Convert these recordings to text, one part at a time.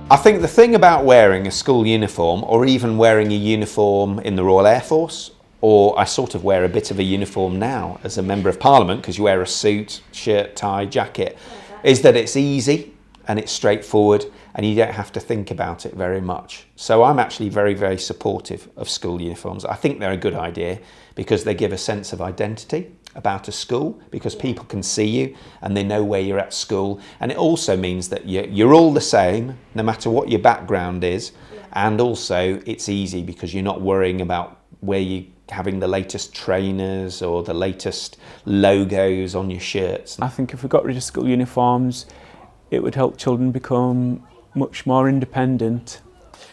I think the thing about wearing a school uniform, or even wearing a uniform in the Royal Air Force, or I sort of wear a bit of a uniform now as a Member of Parliament, because you wear a suit, shirt, tie, jacket, is that it's easy and it's straightforward and you don't have to think about it very much. So I'm actually very, very supportive of school uniforms. I think they're a good idea because they give a sense of identity about a school, because people can see you and they know where you're at school, and it also means that you're all the same no matter what your background is, and also it's easy because you're not worrying about where you having the latest trainers or the latest logos on your shirts. I think if we got rid of school uniforms, it would help children become much more independent.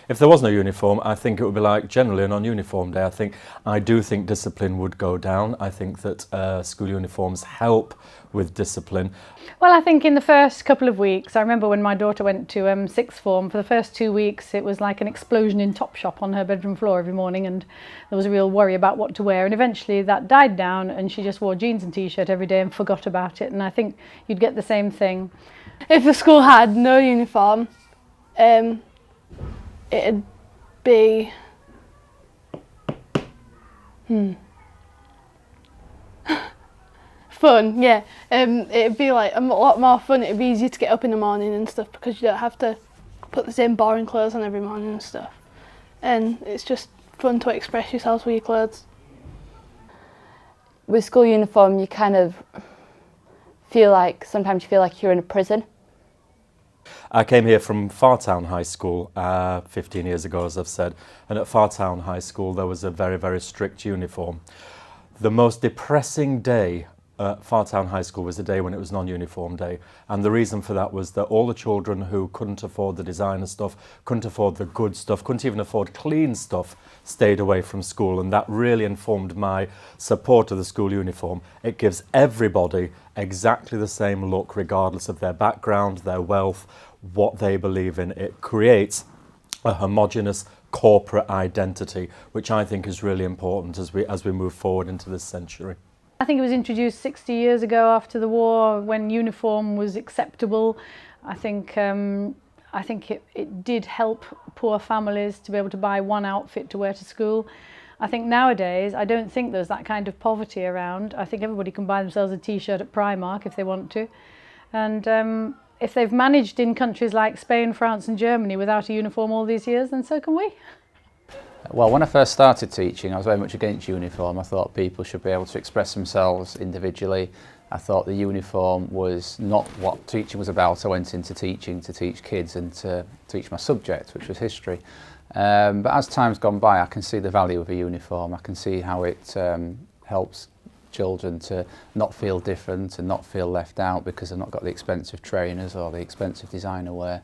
If there was no uniform, I think it would be like generally a non-uniform day. I do think discipline would go down. I think that school uniforms help with discipline. Well, I think in the first couple of weeks, I remember when my daughter went to sixth form, for the first 2 weeks it was like an explosion in Topshop on her bedroom floor every morning, and there was a real worry about what to wear, and eventually that died down and she just wore jeans and t-shirt every day and forgot about it, and I think you'd get the same thing. If the school had no uniform, it'd be fun, yeah. It'd be like a lot more fun. It'd be easier to get up in the morning and stuff because you don't have to put the same boring clothes on every morning and stuff. And it's just fun to express yourselves with your clothes. With school uniform, you kind of sometimes you feel like you're in a prison. I came here from Fartown High School 15 years ago, as I've said, and at Fartown High School there was a very, very strict uniform. The most depressing day at Fartown High School was the day when it was non-uniform day, and the reason for that was that all the children who couldn't afford the designer stuff, couldn't afford the good stuff, couldn't even afford clean stuff, stayed away from school, and that really informed my support of the school uniform. It gives everybody exactly the same look regardless of their background, their wealth, what they believe in. It creates a homogeneous corporate identity, which I think is really important as we move forward into this century. I think it was introduced 60 years ago after the war, when uniform was acceptable. I think it did help poor families to be able to buy one outfit to wear to school. I think nowadays, I don't think there's that kind of poverty around. I think everybody can buy themselves a t-shirt at Primark if they want to. And if they've managed in countries like Spain, France and Germany without a uniform all these years, then so can we. Well, when I first started teaching, I was very much against uniform. I thought people should be able to express themselves individually. I thought the uniform was not what teaching was about. I went into teaching to teach kids and to teach my subject, which was history. But as time's gone by, I can see the value of a uniform. I can see how it helps children to not feel different and not feel left out because they've not got the expensive trainers or the expensive designer wear.